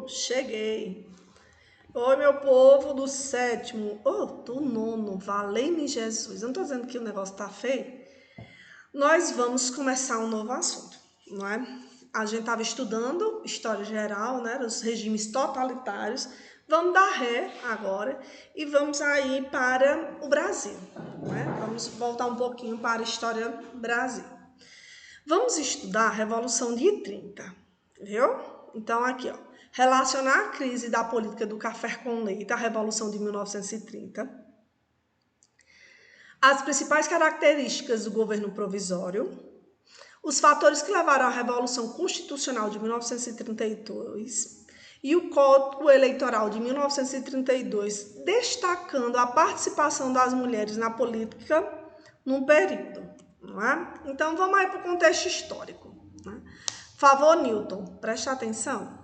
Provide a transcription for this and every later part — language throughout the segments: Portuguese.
Cheguei. Oi, meu povo do sétimo, do nono, valei-me Jesus. Eu não tô dizendo que o negócio tá feio. Nós vamos começar um novo assunto, não é? A gente tava estudando história geral, né, dos regimes totalitários. Vamos dar ré agora e vamos aí para o Brasil, né? Vamos voltar um pouquinho para a história do Brasil. Vamos estudar a Revolução de 30, viu? Então, aqui, ó. Relacionar a crise da política do café com leite à Revolução de 1930. As principais características do governo provisório. Os fatores que levaram à Revolução Constitucional de 1932. E o Código Eleitoral de 1932, destacando a participação das mulheres na política num período. Não é? Então, vamos aí para o contexto histórico. Né? Favor, Newton, preste atenção.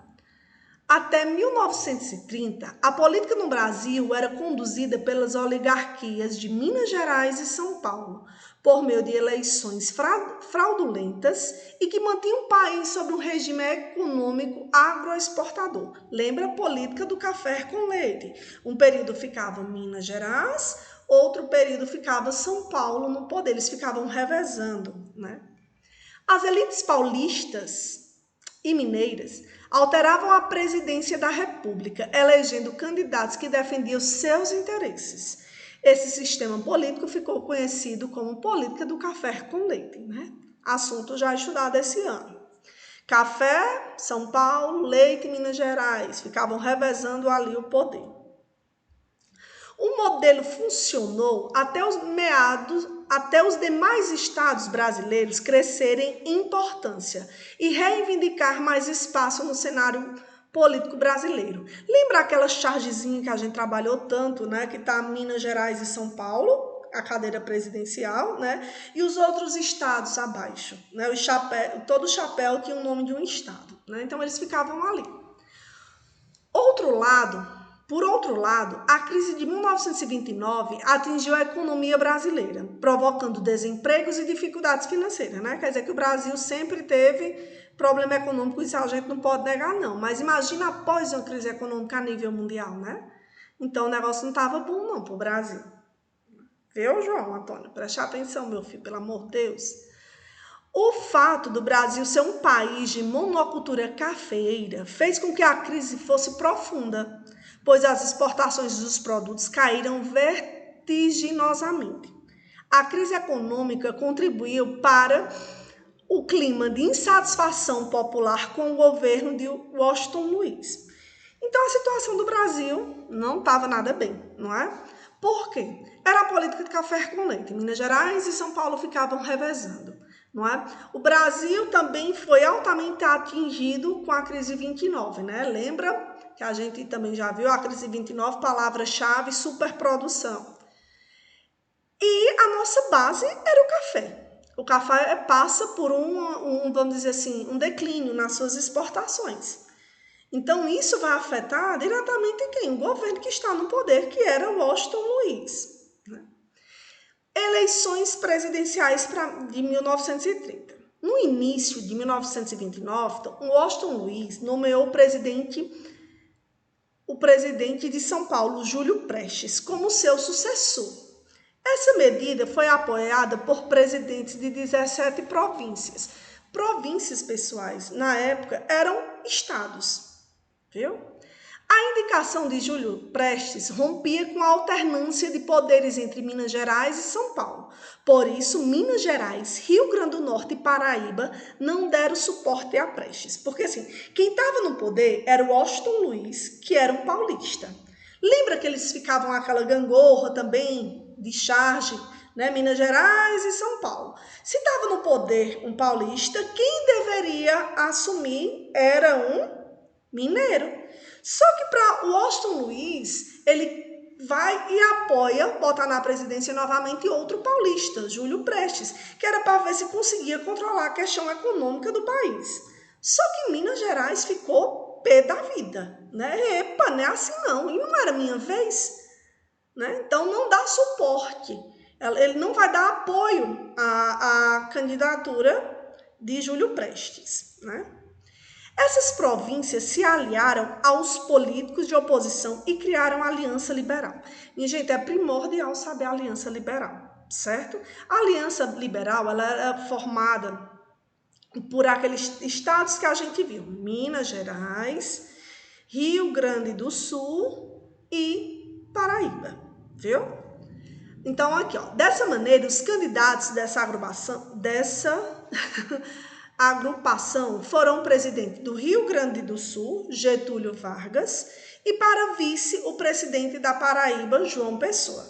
Até 1930, a política no Brasil era conduzida pelas oligarquias de Minas Gerais e São Paulo, por meio de eleições fraudulentas e que mantinham o país sob um regime econômico agroexportador. Lembra a política do café com leite? Um período ficava Minas Gerais, outro período ficava São Paulo no poder, eles ficavam revezando, né? As elites paulistas e mineiras alteravam a presidência da República, elegendo candidatos que defendiam seus interesses. Esse sistema político ficou conhecido como política do café com leite, né? Assunto já estudado esse ano. Café, São Paulo, leite, Minas Gerais, ficavam revezando ali o poder. O modelo funcionou até os demais estados brasileiros crescerem em importância e reivindicar mais espaço no cenário político brasileiro. Lembra aquela chargezinha que a gente trabalhou tanto, né, que tá Minas Gerais e São Paulo, a cadeira presidencial, né, e os outros estados abaixo, né, todo chapéu tinha o nome de um estado, né, então eles ficavam ali. Por outro lado, a crise de 1929 atingiu a economia brasileira, provocando desempregos e dificuldades financeiras, né? Quer dizer que o Brasil sempre teve problema econômico, isso a gente não pode negar, não. Mas imagina após uma crise econômica a nível mundial, né? Então o negócio não estava bom, não, para o Brasil. Viu, João Antônio? Preste atenção, meu filho, pelo amor de Deus. O fato do Brasil ser um país de monocultura cafeeira fez com que a crise fosse profunda, pois as exportações dos produtos caíram vertiginosamente. A crise econômica contribuiu para o clima de insatisfação popular com o governo de Washington Luiz. Então a situação do Brasil não estava nada bem, não é? Por quê? Era a política de café com leite. Minas Gerais e São Paulo ficavam revezando. Não é? O Brasil também foi altamente atingido com a crise 29, né? Lembra que a gente também já viu a crise 29, palavra-chave, superprodução. E a nossa base era o café. O café passa por vamos dizer assim, um declínio nas suas exportações. Então, isso vai afetar diretamente quem? O governo que está no poder, que era Washington Luiz. Eleições presidenciais de 1930. No início de 1929, Washington Luiz nomeou o presidente de São Paulo, Júlio Prestes, como seu sucessor. Essa medida foi apoiada por presidentes de 17 províncias. Províncias, pessoais, na época, eram estados, viu? A indicação de Júlio Prestes rompia com a alternância de poderes entre Minas Gerais e São Paulo. Por isso, Minas Gerais, Rio Grande do Norte e Paraíba não deram suporte a Prestes. Porque, assim, quem estava no poder era o Washington Luiz, que era um paulista. Lembra que eles ficavam aquela gangorra também de charge, né? Minas Gerais e São Paulo. Se estava no poder um paulista, quem deveria assumir era um mineiro. Só que para o Washington Luiz, ele vai e apoia, botar na presidência novamente outro paulista, Júlio Prestes, que era para ver se conseguia controlar a questão econômica do país. Só que Minas Gerais ficou pé da vida, né? Epa, não é assim não, e não era minha vez, né? Então não dá suporte, ele não vai dar apoio à candidatura de Júlio Prestes, né? Essas províncias se aliaram aos políticos de oposição e criaram a Aliança Liberal. Minha gente, é primordial saber a Aliança Liberal, certo? A Aliança Liberal, ela era formada por aqueles estados que a gente viu: Minas Gerais, Rio Grande do Sul e Paraíba, viu? Então, aqui, ó, dessa maneira, os candidatos dessa agrupação foram o presidente do Rio Grande do Sul, Getúlio Vargas, e para vice, o presidente da Paraíba, João Pessoa.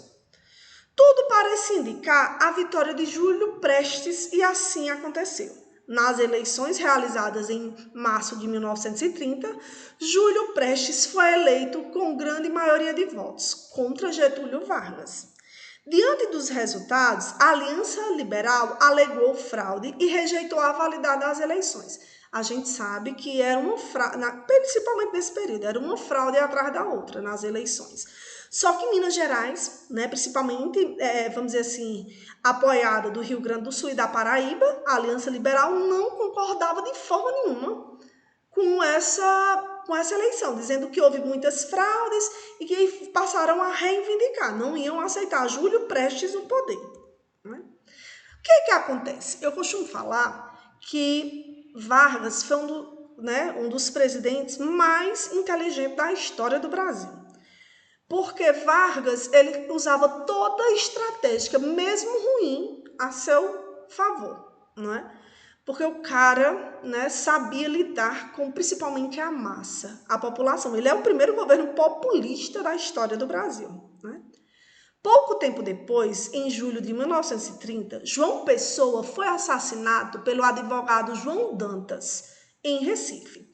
Tudo parece indicar a vitória de Júlio Prestes, e assim aconteceu. Nas eleições realizadas em março de 1930, Júlio Prestes foi eleito com grande maioria de votos, contra Getúlio Vargas. Diante dos resultados, a Aliança Liberal alegou fraude e rejeitou a validade das eleições. A gente sabe que era uma fraude, principalmente nesse período, era uma fraude atrás da outra nas eleições. Só que Minas Gerais, né, principalmente, vamos dizer assim, apoiada do Rio Grande do Sul e da Paraíba, a Aliança Liberal não concordava de forma nenhuma com essa eleição, dizendo que houve muitas fraudes e que passaram a reivindicar, não iam aceitar Júlio Prestes no poder. Né? O que acontece? Eu costumo falar que Vargas foi um dos presidentes mais inteligentes da história do Brasil. Porque Vargas, ele usava toda a estratégia, mesmo ruim, a seu favor, não é? Porque o cara, né, sabia lidar com principalmente a massa, a população. Ele é o primeiro governo populista da história do Brasil, né? Pouco tempo depois, em julho de 1930, João Pessoa foi assassinado pelo advogado João Dantas, em Recife.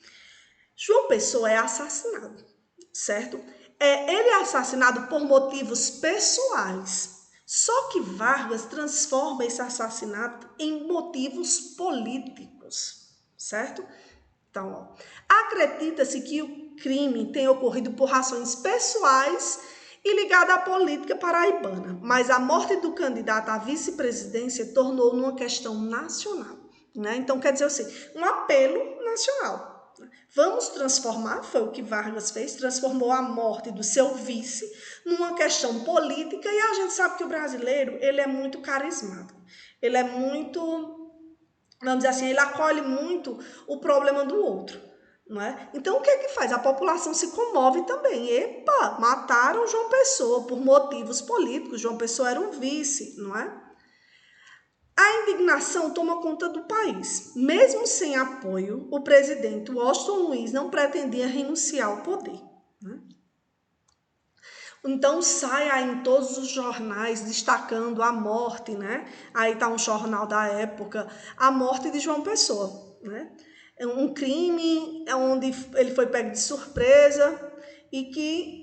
João Pessoa é assassinado, certo? Ele é assassinado por motivos pessoais. Só que Vargas transforma esse assassinato em motivos políticos, certo? Então, acredita-se que o crime tenha ocorrido por razões pessoais e ligado à política paraibana, mas a morte do candidato à vice-presidência tornou numa questão nacional, né? Então, quer dizer assim, um apelo nacional. Vamos transformar, foi o que Vargas fez, transformou a morte do seu vice numa questão política, e a gente sabe que o brasileiro, ele é muito carismático, ele é muito, vamos dizer assim, ele acolhe muito o problema do outro, não é? Então, o que é que faz? A população se comove também. Epa, mataram João Pessoa por motivos políticos, João Pessoa era um vice, não é? A indignação toma conta do país. Mesmo sem apoio, o presidente Washington Luiz não pretendia renunciar ao poder, né? Então sai aí em todos os jornais destacando a morte, né? Aí tá um jornal da época, a morte de João Pessoa, né? É um crime onde ele foi pego de surpresa e que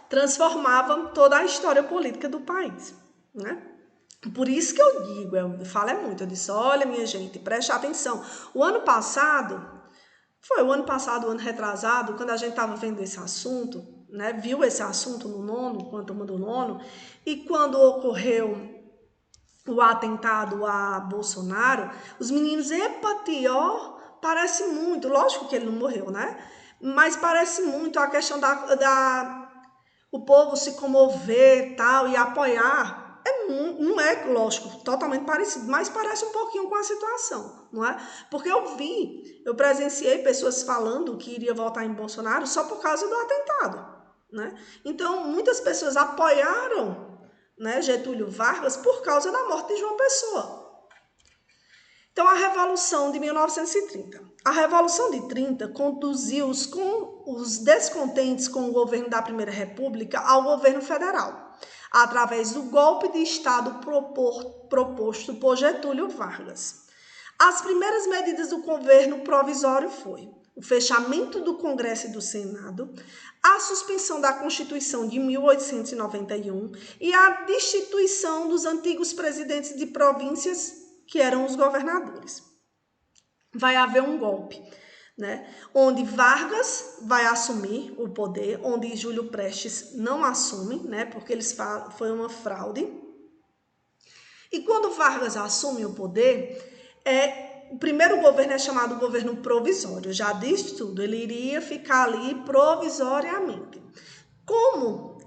transformava toda a história política do país, né? Por isso que eu digo, eu falo muito, eu disse, olha minha gente, preste atenção. O ano passado, o ano retrasado, quando a gente estava vendo esse assunto, né, viu esse assunto no nono, com a turma do nono, e quando ocorreu o atentado a Bolsonaro, os meninos, epa, ó, parece muito, lógico que ele não morreu, né? Mas parece muito a questão o povo se comover tal, e apoiar. Não é, lógico, totalmente parecido, mas parece um pouquinho com a situação, não é? Porque eu presenciei pessoas falando que iria votar em Bolsonaro só por causa do atentado, né? Então, muitas pessoas apoiaram, né, Getúlio Vargas por causa da morte de João Pessoa. Então, a Revolução de 1930. A Revolução de 30 conduziu os descontentes com o governo da Primeira República ao governo federal, através do golpe de Estado proposto por Getúlio Vargas. As primeiras medidas do governo provisório foi o fechamento do Congresso e do Senado, a suspensão da Constituição de 1891 e a destituição dos antigos presidentes de províncias, que eram os governadores. Vai haver um golpe, né? Onde Vargas vai assumir o poder, onde Júlio Prestes não assume, né? Porque eles falam, foi uma fraude. E quando Vargas assume o poder, o primeiro governo é chamado governo provisório, já diz tudo, ele iria ficar ali provisoriamente. Como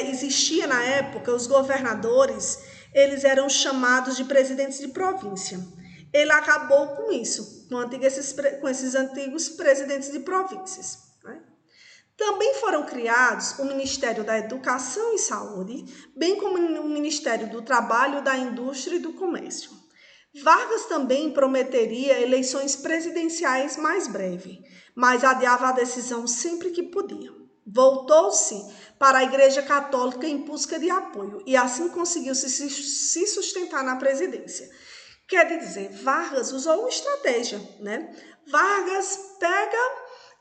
existia na época, os governadores, eles eram chamados de presidentes de província. Ele acabou com isso, com esses antigos presidentes de províncias. Né? Também foram criados o Ministério da Educação e Saúde, bem como o Ministério do Trabalho, da Indústria e do Comércio. Vargas também prometeria eleições presidenciais mais breve, mas adiava a decisão sempre que podia. Voltou-se para a Igreja Católica em busca de apoio e assim conseguiu se sustentar na presidência. Quer dizer, Vargas usou uma estratégia, né? Vargas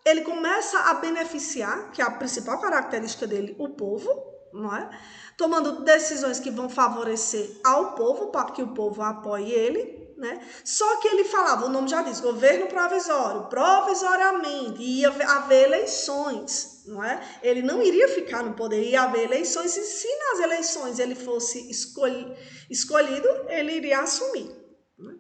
ele começa a beneficiar, que é a principal característica dele, o povo, não é? Tomando decisões que vão favorecer ao povo, para que o povo apoie ele, né? Só que ele falava, o nome já diz, governo provisório, provisoriamente, ia haver eleições, não é? Ele não iria ficar no poder, ia haver eleições, e se nas eleições ele fosse escolhido, ele iria assumir. Né?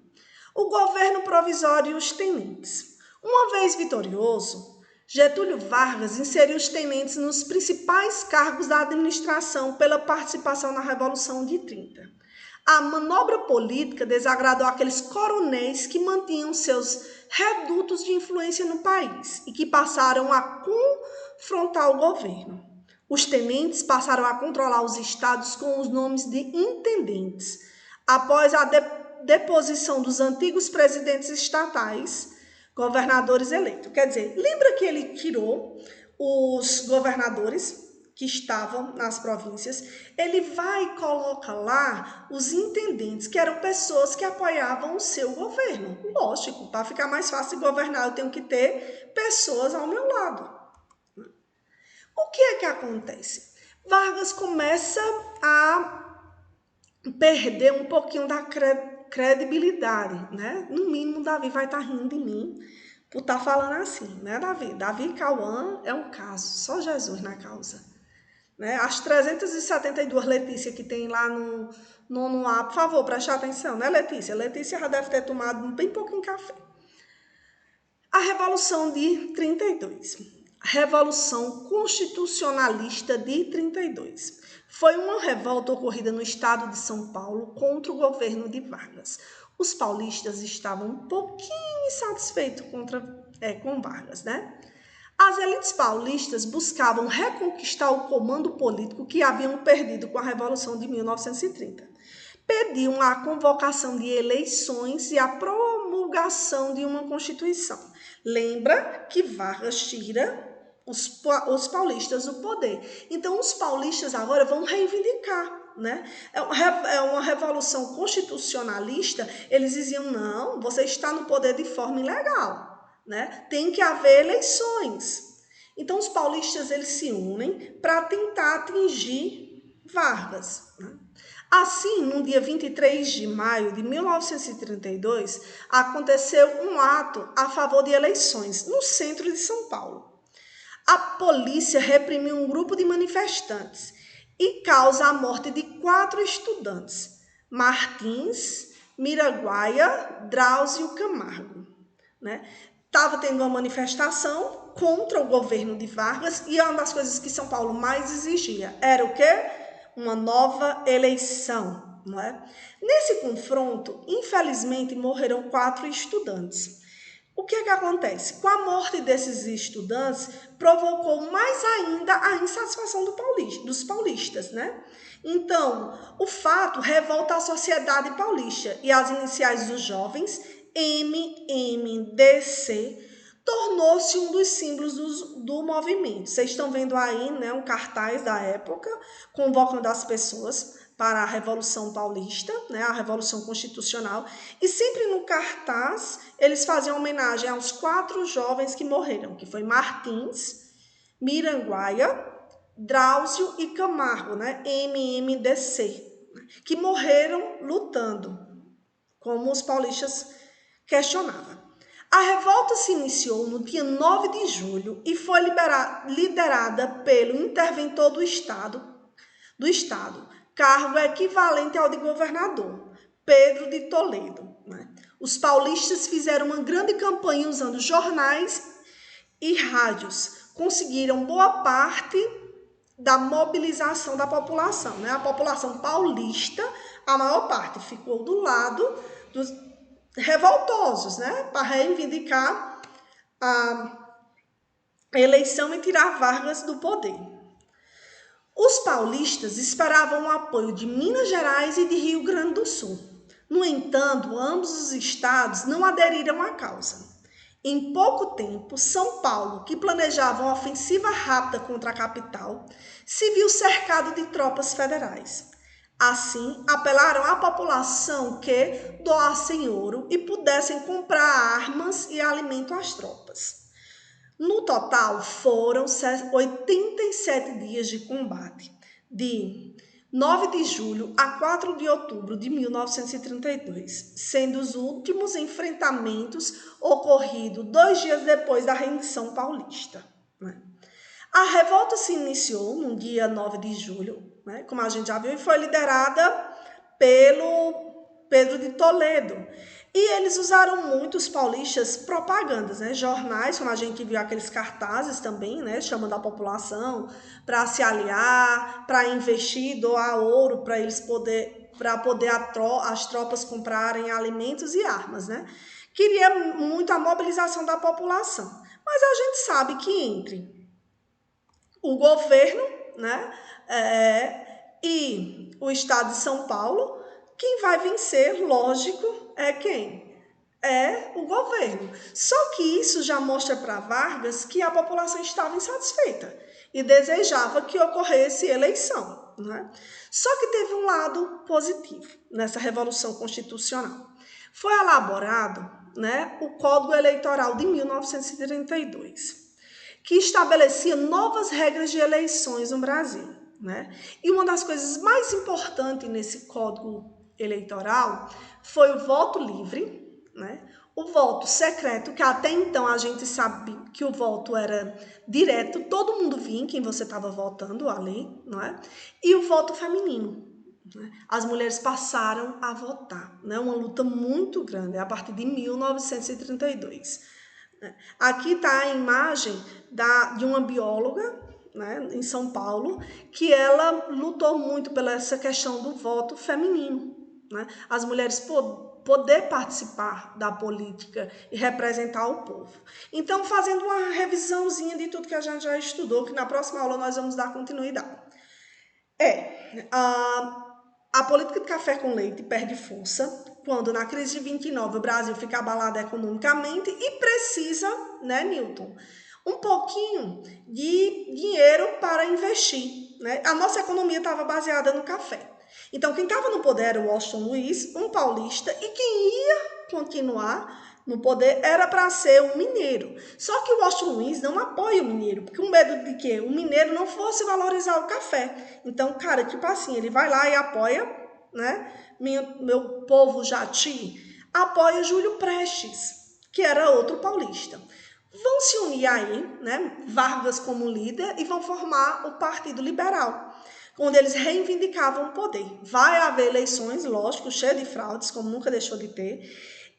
O governo provisório e os tenentes. Uma vez vitorioso, Getúlio Vargas inseriu os tenentes nos principais cargos da administração pela participação na Revolução de 30. A manobra política desagradou aqueles coronéis que mantinham seus redutos de influência no país e que passaram a confrontar o governo. Os tenentes passaram a controlar os estados com os nomes de intendentes. Após a deposição dos antigos presidentes estatais, governadores eleitos. Quer dizer, lembra que ele tirou os governadores que estavam nas províncias? Ele vai e coloca lá os intendentes, que eram pessoas que apoiavam o seu governo. Lógico, para ficar mais fácil de governar, eu tenho que ter pessoas ao meu lado. O que é que acontece? Vargas começa a perder um pouquinho da credibilidade, né? No mínimo, Davi vai estar rindo de mim por estar falando assim, né, Davi? Davi Cauã é um caso, só Jesus na causa. Né? As 372 Letícia que tem lá no nono A, por favor, preste atenção, né, Letícia? Letícia já deve ter tomado bem pouquinho café. A Revolução de 32. Revolução Constitucionalista de 32. Foi uma revolta ocorrida no estado de São Paulo contra o governo de Vargas. Os paulistas estavam um pouquinho insatisfeitos com Vargas, né? As elites paulistas buscavam reconquistar o comando político que haviam perdido com a Revolução de 1930. Pediam a convocação de eleições e a promulgação de uma Constituição. Lembra que Vargas tira os paulistas do poder. Então, os paulistas agora vão reivindicar, né? É uma revolução constitucionalista. Eles diziam, não, você está no poder de forma ilegal, né? Tem que haver eleições. Então, os paulistas eles se unem para tentar atingir Vargas, né? Assim, no dia 23 de maio de 1932, aconteceu um ato a favor de eleições no centro de São Paulo. A polícia reprimiu um grupo de manifestantes e causa a morte de 4 estudantes, Martins, Miraguaia, Drauzio Camargo. Né? Estava tendo uma manifestação contra o governo de Vargas e uma das coisas que São Paulo mais exigia era o quê? Uma nova eleição. Não é? Nesse confronto, infelizmente, morreram 4 estudantes. O que é que acontece? Com a morte desses estudantes, provocou mais ainda a insatisfação dos paulistas, né? Então, o fato revolta a sociedade paulista e as iniciais dos jovens, MMDC, tornou-se um dos símbolos do movimento. Vocês estão vendo aí, né, um cartaz da época, convocando as pessoas para a Revolução Paulista, né, a Revolução Constitucional, e sempre no cartaz eles faziam homenagem aos 4 jovens que morreram, que foi Martins, Miranguaia, Drauzio e Camargo, né, MMDC, que morreram lutando, como os paulistas questionavam. A revolta se iniciou no dia 9 de julho e foi liderada pelo interventor do Estado, cargo equivalente ao de governador, Pedro de Toledo. né? Os paulistas fizeram uma grande campanha usando jornais e rádios. Conseguiram boa parte da mobilização da população, né? A população paulista, a maior parte, ficou do lado dos revoltosos, né? Para reivindicar a eleição e tirar Vargas do poder. Os paulistas esperavam o apoio de Minas Gerais e de Rio Grande do Sul. No entanto, ambos os estados não aderiram à causa. Em pouco tempo, São Paulo, que planejava uma ofensiva rápida contra a capital, se viu cercado de tropas federais. Assim, apelaram à população que doassem ouro e pudessem comprar armas e alimento às tropas. No total, foram 87 dias de combate, de 9 de julho a 4 de outubro de 1932, sendo os últimos enfrentamentos ocorridos 2 dias depois da rendição paulista. A revolta se iniciou no dia 9 de julho, como a gente já viu, e foi liderada pelo Pedro de Toledo. E eles usaram muito, os paulistas, propagandas, jornais, como a gente viu aqueles cartazes também, chamando a população para se aliar, para investir, doar ouro para eles as tropas comprarem alimentos e armas, Queria muito a mobilização da população. Mas a gente sabe que entre o governo, e o estado de São Paulo, quem vai vencer, lógico, é quem? É o governo. Só que isso já mostra para Vargas que a população estava insatisfeita e desejava que ocorresse eleição. Só que teve um lado positivo nessa Revolução Constitucional. Foi elaborado o Código Eleitoral de 1932, que estabelecia novas regras de eleições no Brasil. E uma das coisas mais importantes nesse Código Eleitoral foi o voto livre, o voto secreto, que até então a gente sabe que o voto era direto, todo mundo via em quem você estava votando ali, e o voto feminino. As mulheres passaram a votar, uma luta muito grande, a partir de 1932. Aqui está a imagem de uma bióloga, em São Paulo, que ela lutou muito pela essa questão do voto feminino. As mulheres poder participar da política e representar o povo. Então, fazendo uma revisãozinha de tudo que a gente já estudou, que na próxima aula nós vamos dar continuidade. A política de café com leite perde força quando, na crise de 29, o Brasil fica abalado economicamente e precisa, Newton, um pouquinho de dinheiro para investir. A nossa economia estava baseada no café. Então, quem estava no poder era o Washington Luiz, um paulista, e quem ia continuar no poder era para ser um mineiro. Só que o Washington Luiz não apoia o mineiro, porque o medo de que o mineiro não fosse valorizar o café. Então, cara, tipo assim, ele vai lá e apoia, meu povo jati, apoia Júlio Prestes, que era outro paulista. Vão se unir aí, Vargas como líder, e vão formar o Partido Liberal, onde eles reivindicavam o poder. Vai haver eleições, lógico, cheio de fraudes, como nunca deixou de ter.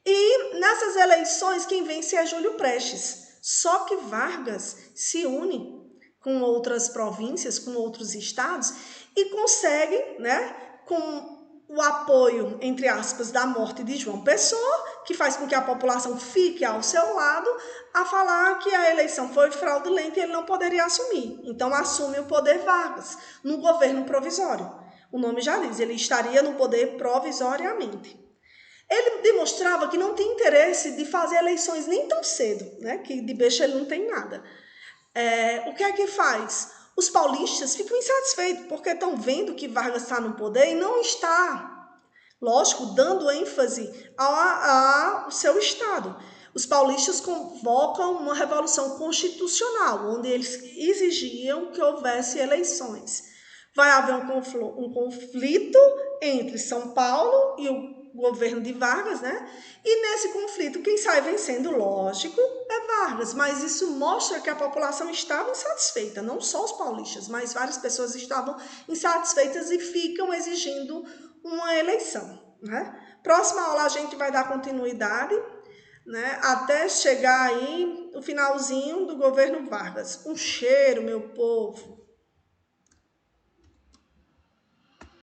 E nessas eleições, quem vence é Júlio Prestes. Só que Vargas se une com outras províncias, com outros estados, e consegue, com o apoio, entre aspas, da morte de João Pessoa, que faz com que a população fique ao seu lado, a falar que a eleição foi fraudulenta e ele não poderia assumir. Então, assume o poder Vargas, no governo provisório. O nome já diz, ele estaria no poder provisoriamente. Ele demonstrava que não tem interesse de fazer eleições nem tão cedo, que de beijo ele não tem nada. O que é que faz? Os paulistas ficam insatisfeitos porque estão vendo que Vargas está no poder e não está, lógico, dando ênfase ao seu estado. Os paulistas convocam uma revolução constitucional, onde eles exigiam que houvesse eleições. Vai haver um conflito entre São Paulo e o governo de Vargas, E nesse conflito, quem sai vencendo, lógico, é Vargas. Mas isso mostra que a população estava insatisfeita, não só os paulistas, mas várias pessoas estavam insatisfeitas e ficam exigindo uma eleição, Próxima aula a gente vai dar continuidade, né, até chegar aí o finalzinho do governo Vargas. Um cheiro, meu povo.